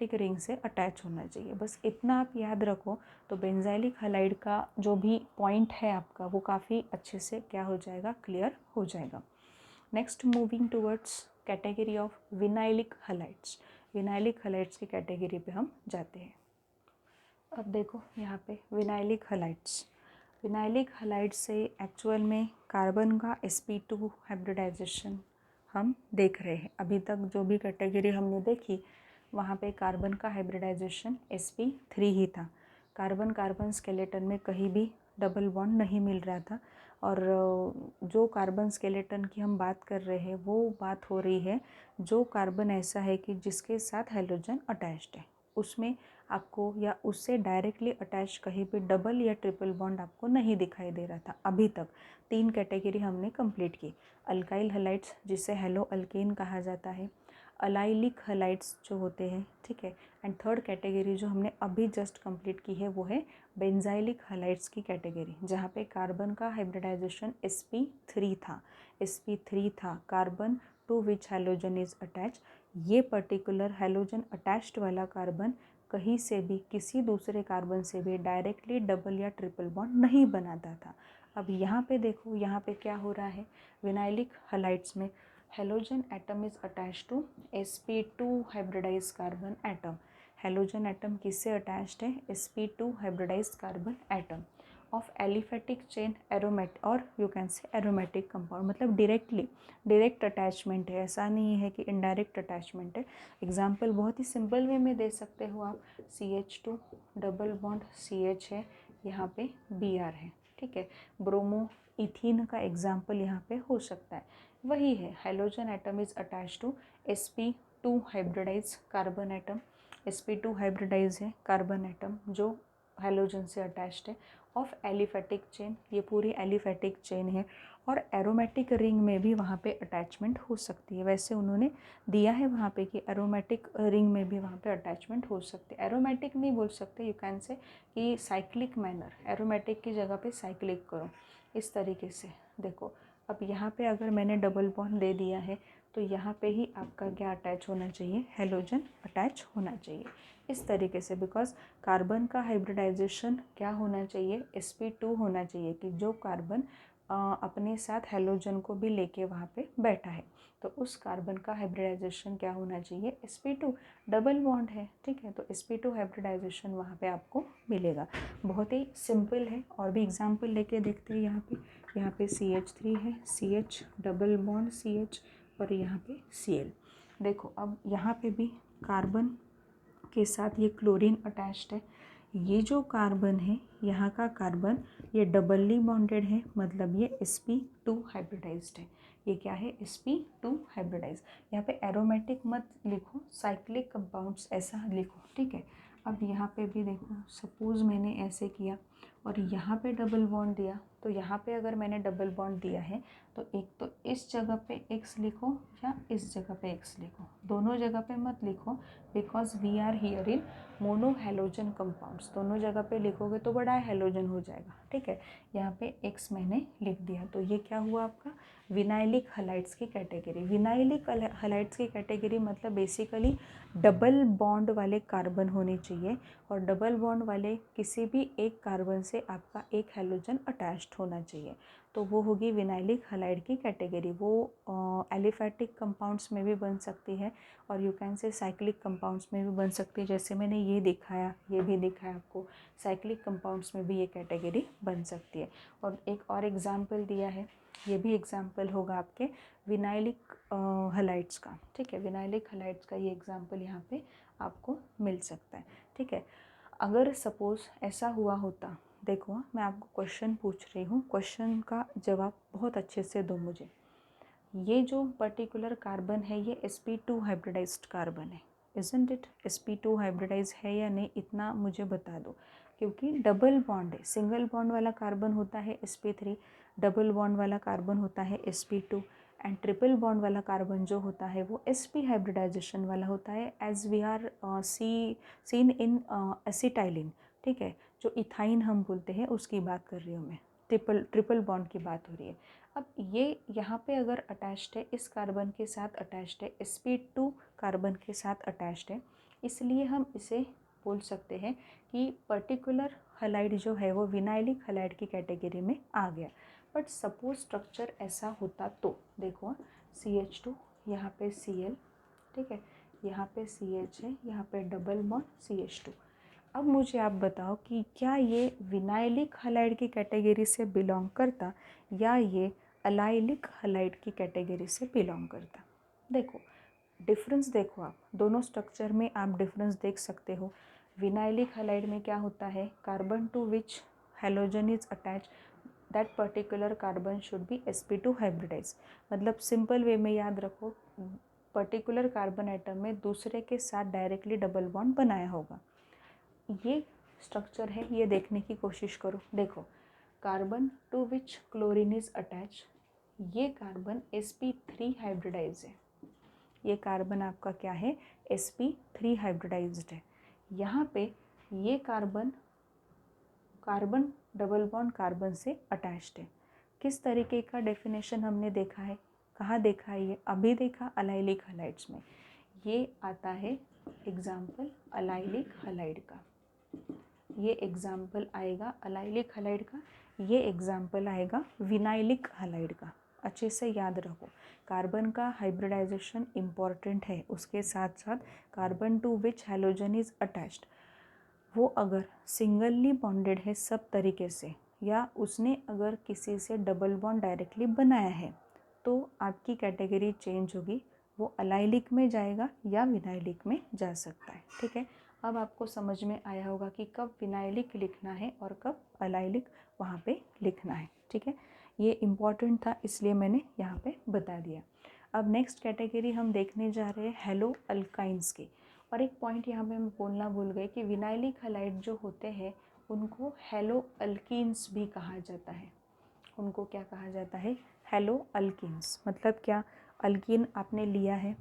Ring से attach होना चाहिए। बस इतना आप याद रखो तो बेंजाइलिक हलाइड का जो भी पॉइंट है आपका वो काफ़ी अच्छे से क्या हो जाएगा, क्लियर हो जाएगा। Next moving towards category of vinylic halides. Vinylic halides की कैटेगरी पे हम जाते हैं। अब देखो यहाँ पे विनाइलिक हलाइड्स, विनाइलिक हलाइड्स से एक्चुअल में कार्बन का sp2 हाइब्रिडाइजेशन हम देख रहे हैं। अभी तक जो भी कैटेगरी हमने देखी वहाँ पे कार्बन का हाइब्रिडाइजेशन sp3 ही था। कार्बन कार्बन स्केलेटन में कहीं भी डबल बॉन्ड नहीं मिल रहा था, और जो कार्बन स्केलेटन की हम बात कर रहे हैं वो बात हो रही है जो कार्बन ऐसा है कि जिसके साथ हाइड्रोजन अटैच्ड है, उसमें आपको या उससे डायरेक्टली अटैच कहीं भी डबल या ट्रिपल बॉन्ड आपको नहीं दिखाई दे रहा था। अभी तक 3 कैटेगरी हमने कंप्लीट की। अल्काइल हलाइड्स जिसे हेलो अल्केन कहा जाता है, अलाइलिक हलाइड्स जो होते हैं, ठीक है, एंड थर्ड कैटेगरी जो हमने अभी जस्ट कंप्लीट की है वो है बेंजाइलिक हलाइड्स की कैटेगरी, जहाँ पे कार्बन का हाइब्रिडाइजेशन sp3 था। sp3 था carbon to which halogen is attach. ये पर्टिकुलर हैलोजन अटैच्ड वाला कार्बन कहीं से भी किसी दूसरे कार्बन से भी डायरेक्टली डबल या ट्रिपल बॉन्ड नहीं बनाता था। अब यहाँ पे देखो, यहाँ पे क्या हो रहा है, विनाइलिक हलाइड्स में halogen atom is attached to sp2 hybridise carbon atom. Halogen atom किससे अटैच्ड है, sp2 hybridise carbon atom of aliphatic chain aromat, और you can say aromatic compound, मतलब डायरेक्ट अटैचमेंट है, ऐसा नहीं है कि इनडायरेक्ट अटैचमेंट है। एग्जाम्पल बहुत ही सिंपल वे में दे सकते हो आप, CH2 डबल बॉन्ड CH है, यहाँ पे Br है, ठीक है। ब्रोमो इथीन का एग्जाम्पल यहाँ पे हो सकता है। वही है, halogen atom is attach to sp2 hybridise carbon atom. sp2 hybridize है कार्बन एटम जो हेलोजन से अटैच्ड है, ऑफ एलिफेटिक चेन, ये पूरी एलिफेटिक चेन है, और एरोमेटिक रिंग में भी वहाँ पे अटैचमेंट हो सकती है। वैसे उन्होंने दिया है वहाँ पे कि एरोमेटिक रिंग में भी वहाँ पे अटैचमेंट हो सकती है। एरोमेटिक नहीं बोल सकते, यू कैन से कि साइक्लिक मैनर, एरोमेटिक की जगह पे साइक्लिक करो, इस तरीके से। देखो अब यहाँ पे अगर मैंने डबल बॉन्ड दे दिया है तो यहाँ पे ही आपका क्या अटैच होना चाहिए, हेलोजन अटैच होना चाहिए इस तरीके से। बिकॉज कार्बन का हाइब्रिडाइजेशन क्या होना चाहिए, sp2 होना चाहिए, कि जो कार्बन अपने साथ हेलोजन को भी लेके वहाँ पे बैठा है, तो उस कार्बन का हाइब्रिडाइजेशन क्या होना चाहिए, sp2। डबल बॉन्ड है, ठीक है, तो sp2 हाइब्रिडाइजेशन वहाँ पे आपको मिलेगा। बहुत ही सिंपल है, और भी एग्जांपल लेके देखते हैं। यहाँ पे CH3 है, CH डबल बॉन्ड CH, और यहाँ पे Cl। देखो अब यहाँ पे भी कार्बन के साथ ये क्लोरीन अटैच्ड है। ये जो कार्बन है यहाँ का कार्बन, ये डबली बॉन्डेड है, मतलब ये sp2 हाइब्रिडाइज्ड है। ये क्या है, sp2 हाइब्रिडाइज। यहाँ पे एरोमेटिक मत लिखो, साइक्लिक कंपाउंड्स ऐसा लिखो, ठीक है। अब यहाँ पे भी देखो, सपोज मैंने ऐसे किया और यहाँ पे डबल बॉन्ड दिया, तो यहाँ पे अगर मैंने डबल बॉन्ड दिया है तो एक तो इस जगह पे x लिखो या इस जगह पे x लिखो, दोनों जगह पे मत लिखो, because we are here in mono halogen compounds. दोनों जगह पे लिखोगे तो बड़ा हेलोजन हो जाएगा, ठीक है। यहाँ पे x मैंने लिख दिया, तो ये क्या हुआ आपका, विनाइलिक हलाइड्स की कैटेगरी। विनाइलिक हलाइड्स की कैटेगरी मतलब बेसिकली डबल बॉन्ड वाले कार्बन होने चाहिए, और डबल बॉन्ड वाले किसी भी एक कार्बन से आपका एक हेलोजन अटैच्ड होना चाहिए, तो वो होगी विनाइलिक हलाइड की कैटेगरी। वो एलिफेटिक कंपाउंड्स में भी बन सकती है, और यू कैन से साइक्लिक कंपाउंड्स में भी बन सकती है, जैसे मैंने ये दिखाया, ये भी दिखाया आपको, साइक्लिक कंपाउंड्स में भी ये कैटेगरी बन सकती है। और एक और एग्जाम्पल दिया है, ये भी एग्जाम्पल होगा आपके विनाइलिक हलाइड्स का, ठीक है। विनाइलिक हलाइड्स का ये एग्जाम्पल यहाँ पे आपको मिल सकता है, ठीक है। अगर सपोज़ ऐसा हुआ होता, देखो मैं आपको क्वेश्चन पूछ रही हूँ, क्वेश्चन का जवाब बहुत अच्छे से दो मुझे। ये जो पर्टिकुलर कार्बन है ये sp2 हाइब्रिडाइज्ड कार्बन है, इजंट इट? sp2 हाइब्रिडाइज है या नहीं, इतना मुझे बता दो, क्योंकि डबल बॉन्ड है। सिंगल बॉन्ड वाला कार्बन होता है sp3, डबल बॉन्ड वाला कार्बन होता है sp2, एंड ट्रिपल बॉन्ड वाला कार्बन जो होता है वो sp हाइब्रिडाइजेशन वाला होता है, as we are seen in acetylene, ठीक है। जो इथाइन हम बोलते हैं उसकी बात कर रही हूँ मैं, ट्रिपल बॉन्ड की बात हो रही है। अब ये यहाँ पे अगर अटैच्ड है, इस कार्बन के साथ अटैच्ड है, sp2 कार्बन के साथ अटैच्ड है, इसलिए हम इसे बोल सकते हैं कि पर्टिकुलर हलाइड जो है वो विनाइलिक हलाइड की कैटेगरी में आ गया। बट सपोज स्ट्रक्चर ऐसा होता तो देखो CH2, यहाँ पे Cl, ठीक है, यहाँ पे CH है, यहाँ पे डबल बॉन्ड CH2। अब मुझे आप बताओ कि क्या ये विनाइलिक हलाइड की कैटेगरी से बिलोंग करता या ये अलाइलिक हलाइड की कैटेगरी से बिलोंग करता। देखो डिफरेंस देखो, आप दोनों स्ट्रक्चर में आप डिफरेंस देख सकते हो। विनाइलिक हलाइड में क्या होता है, carbon to which halogen is attach that particular carbon should be sp2 hybridize. मतलब सिंपल वे में याद रखो, पर्टिकुलर कार्बन एटम में दूसरे के साथ डायरेक्टली डबल बॉन्ड बनाया होगा। ये स्ट्रक्चर है, ये देखने की कोशिश करो। देखो carbon to which chlorine is attach, ये कार्बन sp3 हाइब्रिडाइज है। ये कार्बन आपका क्या है, sp3 हाइब्रिडाइज्ड है। यहाँ पे ये carbon carbon double bond carbon से अटैच्ड है। किस तरीके का डेफिनेशन हमने देखा है, कहाँ देखा है ये, अभी देखा अलाइलिक हलाइड्स में। ये आता है एग्जाम्पल अलाइलिक हलाइड का, ये एग्जाम्पल आएगा अलाइलिक हलाइड का, ये एग्जाम्पल आएगा विनाइलिक हलाइड का। अच्छे से याद रखो, कार्बन का हाइब्रिडाइजेशन इम्पॉर्टेंट है, उसके साथ साथ carbon to which halogen is attached, वो अगर सिंगली बॉन्डेड है सब तरीके से, या उसने अगर किसी से डबल बॉन्ड डायरेक्टली बनाया है, तो आपकी कैटेगरी चेंज होगी, वो अलाइलिक में जाएगा या विनाइलिक में जा सकता है। ठीक है, अब आपको समझ में आया होगा कि कब विनाइलिक लिखना है और कब अलाइलिक वहाँ पे लिखना है। ठीक है, ये इम्पॉर्टेंट था इसलिए मैंने यहाँ पे बता दिया। अब नेक्स्ट कैटेगरी हम देखने जा रहे हैं हेलो अल्काइंस की। और एक पॉइंट यहाँ पे मैं बोलना भूल गई कि विनाइलिक हलाइड जो होते हैं उनको हेलो अल्कीन्स भी कहा जाता है। उनको क्या कहा जाता है, हेलो अल्कीन्स। मतलब क्या, अल्कीन आपने लिया है,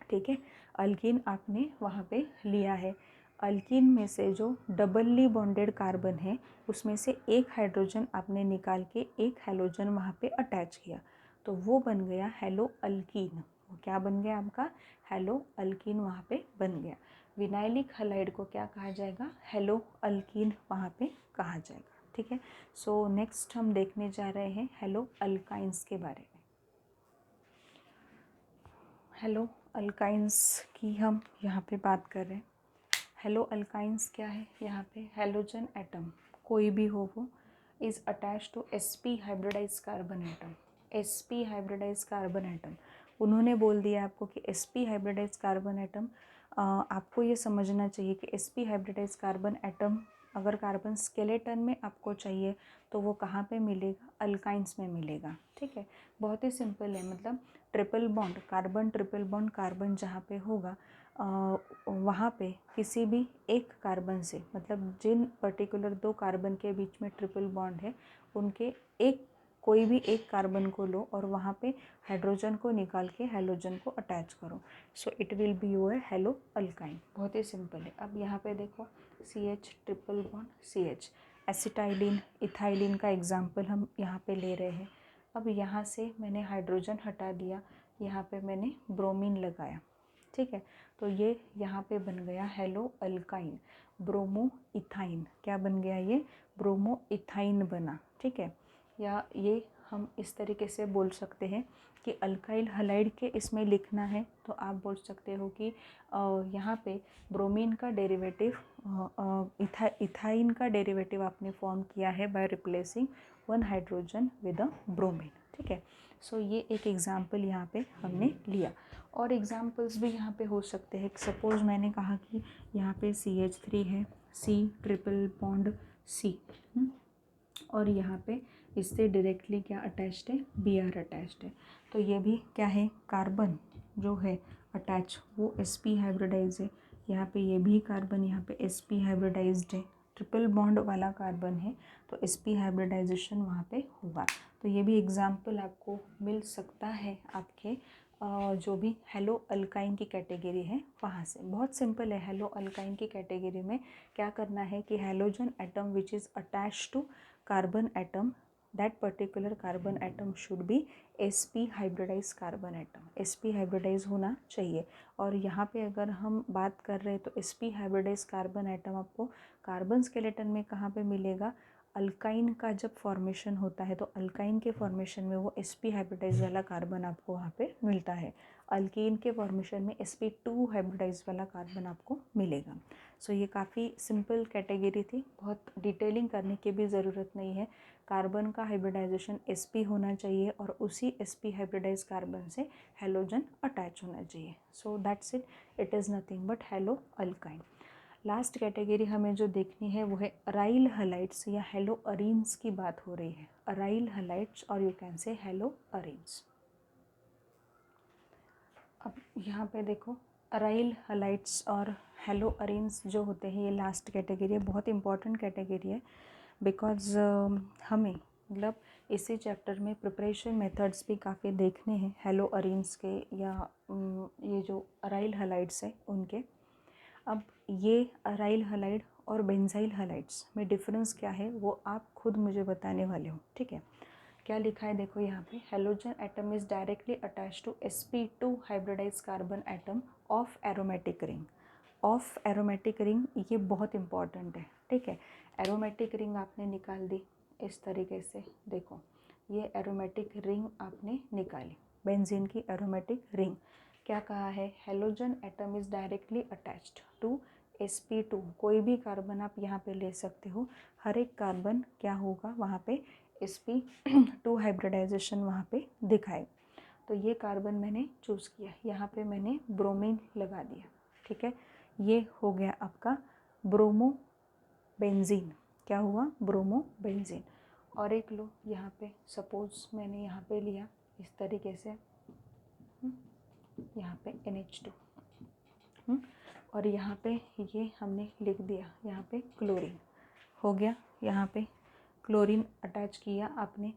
ठीक है, अल्कीन आपने वहाँ पे लिया है, अल्कीन में से जो डबली बॉन्डेड कार्बन है उसमें से एक हाइड्रोजन आपने निकाल के एक हैलोजन वहाँ पे अटैच किया, तो वो बन गया हेलो अल्कीन। वो क्या बन गया आपका, हेलो अल्कीन वहाँ पे बन गया। विनाइलिक हलाइड को क्या कहा जाएगा, हेलो अल्कीन वहाँ पे कहा जाएगा। ठीक है, सो नेक्स्ट हम देखने जा रहे हैं हेलो अल्काइंस के बारे में। हेलो अल्काइंस की हम यहाँ पे बात कर रहे हैं। हेलो अल्काइंस क्या है, यहाँ पे हैलोजन एटम कोई भी हो वो is attach to sp hybridise carbon atom. sp hybridise carbon atom, उन्होंने बोल दिया आपको कि sp हाइब्रिडाइज कार्बन एटम। आपको ये समझना चाहिए कि sp हाइब्रिडाइज कार्बन एटम अगर कार्बन स्केलेटन में आपको चाहिए तो वो कहाँ पे मिलेगा, अल्काइंस में मिलेगा। ठीक है, बहुत ही सिंपल है, मतलब triple bond carbon, triple bond carbon जहाँ पे होगा वहाँ पे किसी भी एक कार्बन से, मतलब जिन पर्टिकुलर दो कार्बन के बीच में ट्रिपल बॉन्ड है उनके एक कोई भी एक कार्बन को लो और वहाँ पे हाइड्रोजन को निकाल के हैलोजन को अटैच करो, so it will be your hello alkyne. बहुत ही सिंपल है। अब यहाँ पे देखो CH triple bond CH, acetylene ethylene का एग्जाम्पल हम यहाँ पे ले रहे हैं। अब यहाँ से मैंने हाइड्रोजन हटा दिया, यहाँ पे मैंने ब्रोमीन लगाया। ठीक है, तो ये यहाँ पे बन गया हेलो अल्काइन, ब्रोमो इथाइन। क्या बन गया, ये ब्रोमो इथाइन बना। ठीक है, या ये हम इस तरीके से बोल सकते हैं कि अल्काइल हलाइड के इसमें लिखना है तो आप बोल सकते हो कि यहाँ पे ब्रोमीन का डेरिवेटिव इथाइन का डेरिवेटिव आपने फॉर्म किया है by replacing one hydrogen with a bromine. ठीक है, सो ये एक एग्जाम्पल यहाँ पे हमने लिया। और एग्जाम्पल्स भी यहाँ पे हो सकते हैं। सपोज़ मैंने कहा कि यहाँ पे CH3 है, C ट्रिपल बॉन्ड C, और यहाँ पे इससे डायरेक्टली क्या अटैच्ड है, Br अटैच्ड है। तो ये भी क्या है, कार्बन जो है अटैच वो sp हाइब्रिडाइज है। यहाँ पे ये भी कार्बन यहाँ पे sp हाइब्रिडाइज्ड है, ट्रिपल बॉन्ड वाला कार्बन है तो sp हाइब्रिडाइजेशन वहाँ पे होगा। तो ये भी एग्जाम्पल आपको मिल सकता है आपके जो भी हेलो अल्काइन की कैटेगरी है वहाँ से। बहुत सिंपल है, हेलो अल्काइन की कैटेगरी में क्या करना है कि halogen atom which is attach to carbon atom that particular carbon atom should be sp hybridise carbon atom, sp hybridise होना चाहिए। और यहाँ पे अगर हम बात कर रहे हैं तो sp हाइब्रिडाइज कार्बन एटम आपको कार्बन स्केलेटन में कहाँ पे मिलेगा, अल्काइन का जब फॉर्मेशन होता है तो अल्काइन के फॉर्मेशन में वो sp हाइब्रिडाइज वाला कार्बन आपको वहाँ पे मिलता है, अल्कीन के फॉर्मेशन में sp2 हाइब्रिडाइज वाला कार्बन आपको मिलेगा। सो ये काफ़ी सिंपल कैटेगरी थी, बहुत डिटेलिंग करने की भी ज़रूरत नहीं है। कार्बन का हाइब्रिडाइजेशन sp होना चाहिए और उसी sp हाइब्रिडाइज कार्बन से हेलोजन अटैच होना चाहिए। So that's it is nothing but hello alkyne. Last category हमें जो देखनी है वो है अराइल हलाइड्स या हेलो अरीन्स की बात हो रही है, अराइल हलाइड्स और यू कैन से हेलो अरीन्स। अब यहाँ पे देखो अराइल हलाइड्स और हेलो अरीन्स जो होते हैं ये लास्ट कैटेगरी है, बहुत इंपॉर्टेंट कैटेगरी है बिकॉज हमें मतलब इसी चैप्टर में प्रिपरेशन मेथड्स भी काफ़ी देखने हैं हेलो अरीन्स के या ये जो अराइल हलाइड्स है उनके। अब ये अराइल हलाइड और बेंजाइल हलाइड्स में डिफरेंस क्या है वो आप खुद मुझे बताने वाले हो, ठीक है। क्या लिखा है देखो यहाँ पे, halogen atom is directly attach to sp2 hybridise carbon atom of aromatic ring. Of aromatic ring ये बहुत इंपॉर्टेंट है, ठीक है। एरोमेटिक रिंग आपने निकाल दी इस तरीके से, देखो ये एरोमेटिक रिंग आपने निकाली, बेंजीन की एरोमेटिक रिंग। क्या कहा है, halogen atom is directly attached to sp2, कोई भी कार्बन आप यहाँ पे ले सकते हो, हर एक कार्बन क्या होगा वहाँ पे sp2 हाइब्रिडाइजेशन वहाँ पे दिखाए। तो ये कार्बन मैंने चूज़ किया, यहाँ पे मैंने ब्रोमीन लगा दिया, ठीक है। ये हो गया आपका ब्रोमो बेंजीन, क्या हुआ, ब्रोमो बेंजीन। और एक लो यहाँ पे, सपोज मैंने यहाँ पे लिया इस तरीके से, यहाँ पे NH2 और यहाँ पे ये हमने लिख दिया यहाँ पे क्लोरीन, हो गया यहाँ पे क्लोरीन अटैच किया आपने।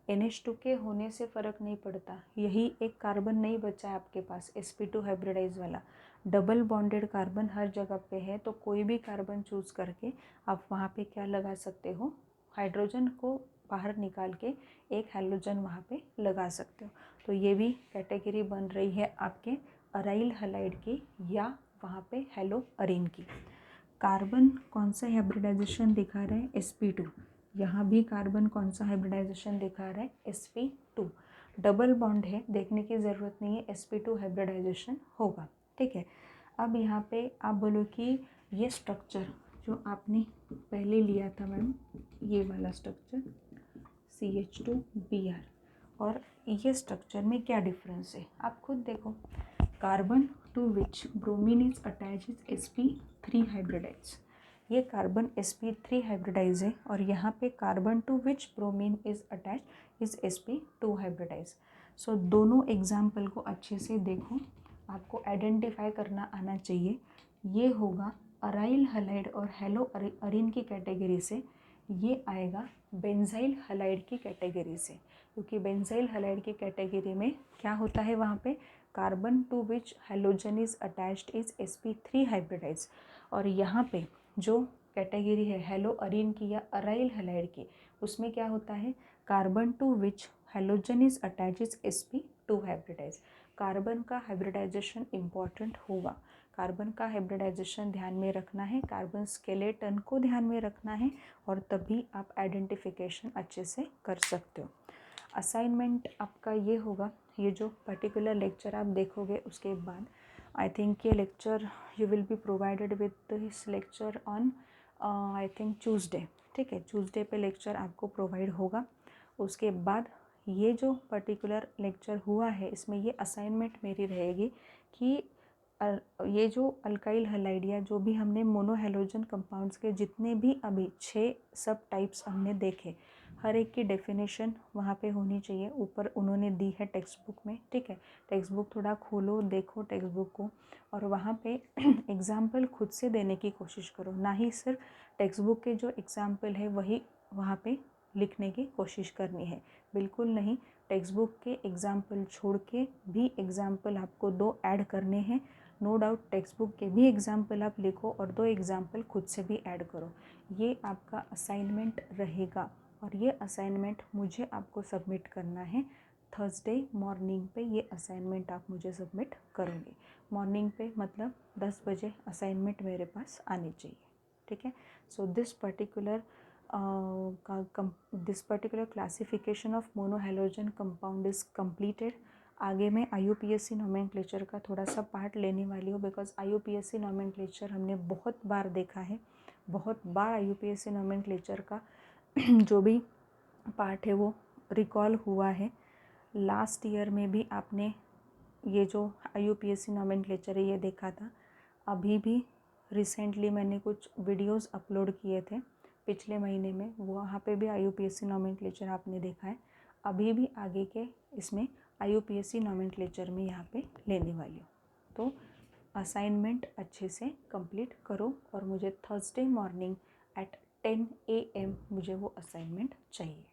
NH2 के होने से फ़र्क नहीं पड़ता, यही एक कार्बन नहीं बचा है आपके पास sp2 हाइब्रिडाइज वाला, डबल बॉन्डेड कार्बन हर जगह पे है, तो कोई भी कार्बन चूज़ करके आप वहाँ पे क्या लगा सकते हो, हाइड्रोजन को बाहर निकाल के एक हेलोजन वहाँ पे लगा सकते हो। तो ये भी कैटेगरी बन रही है आपके अराइल हलाइड की या वहाँ पे हेलो अरीन की। कार्बन कौन सा हाइब्रिडाइजेशन दिखा रहा है, sp2, यहाँ भी कार्बन कौन सा हाइब्रिडाइजेशन दिखा रहा है, sp2। डबल बॉन्ड है, देखने की ज़रूरत नहीं है, sp2 हाइब्रिडाइजेशन होगा, ठीक है। अब यहाँ पे आप बोलो कि ये स्ट्रक्चर जो आपने पहले लिया था मैम, ये वाला स्ट्रक्चर CH2Br और ये स्ट्रक्चर में क्या डिफरेंस है, आप खुद देखो। Carbon to which bromine is attach is sp3 hybridize, ये कार्बन sp3 हाइब्रिडाइज है और यहाँ पे carbon to which bromine is attach is sp2 hybridize. So दोनों एग्जाम्पल को अच्छे से देखो, आपको आइडेंटिफाई करना आना चाहिए। ये होगा अराइल हलाइड और हेलो अरीन की कैटेगरी से, ये आएगा बेंजाइल हलाइड की कैटेगरी से, क्योंकि बेंजाइल हलाइड की कैटेगरी में क्या होता है, वहाँ पे carbon to which halogen is attached is sp3 hybridise, और यहाँ पे जो कैटेगरी है हेलो अरीन की या अराइल हलाइड की, उसमें क्या होता है, carbon to which halogen is attached is sp2 hybridise. Carbon का हाइब्रिडाइजेशन इम्पॉर्टेंट होगा, कार्बन का हाइब्रिडाइजेशन ध्यान में रखना है, कार्बन स्केलेटन को ध्यान में रखना है, और तभी आप आइडेंटिफिकेशन अच्छे से कर सकते हो। असाइनमेंट आपका ये होगा, ये जो पर्टिकुलर लेक्चर आप देखोगे उसके बाद आई थिंक ये lecture you will be provided with this lecture on I think Tuesday, ठीक है। ट्यूसडे पे लेक्चर आपको प्रोवाइड होगा। उसके बाद ये जो पर्टिकुलर लेक्चर हुआ है इसमें ये असाइनमेंट मेरी रहेगी कि ये जो अल्काइल हलाइड या जो भी हमने मोनोहेलोजन कंपाउंड्स के जितने भी अभी 6 सब टाइप्स हमने देखे, हर एक की डेफिनेशन वहाँ पे होनी चाहिए, ऊपर उन्होंने दी है टेक्स्ट बुक में, ठीक है। टेक्स्ट बुक थोड़ा खोलो, देखो टेक्स्ट बुक को, और वहाँ पे एग्ज़ाम्पल खुद से देने की कोशिश करो, ना ही सिर्फ टेक्स्ट बुक के जो एग्ज़ाम्पल है वही वहाँ पे लिखने की कोशिश करनी है, बिल्कुल नहीं। टेक्स्ट बुक के एग्ज़ाम्पल छोड़ के भी एग्ज़ाम्पल आपको 2 ऐड करने हैं, नो डाउट टेक्स्ट बुक के भी एग्ज़ाम्पल आप लिखो और 2 एग्ज़ाम्पल खुद से भी ऐड करो, ये आपका असाइनमेंट रहेगा। और ये असाइनमेंट मुझे आपको सबमिट करना है थर्सडे मॉर्निंग पे। ये असाइनमेंट आप मुझे सबमिट करोगे मॉर्निंग पे, मतलब 10 बजे असाइनमेंट मेरे पास आनी चाहिए, ठीक है। So this particular classification of monohalogen compound is completed. आगे मैं IUPAC नोमेनक्लेचर का थोड़ा सा पार्ट लेने वाली हूँ, बिकॉज IUPAC नोमेनक्लेचर हमने बहुत बार देखा है, बहुत बार IUPAC नोमेनक्लेचर का जो भी पार्ट है वो रिकॉल हुआ है। लास्ट ईयर में भी आपने ये जो IUPAC नोमेनक्लेचर है ये देखा था। अभी भी रिसेंटली मैंने कुछ वीडियोस अपलोड किए थे पिछले महीने में, वहाँ पे भी IUPAC नोमेनक्लेचर आपने देखा है। अभी भी आगे के इसमें IUPAC नोमेनक्लेचर में यहाँ पे लेने वाली हूँ। तो असाइनमेंट अच्छे से कंप्लीट करो और मुझे थर्सडे मॉर्निंग एट 10 AM मुझे वो असाइनमेंट चाहिए।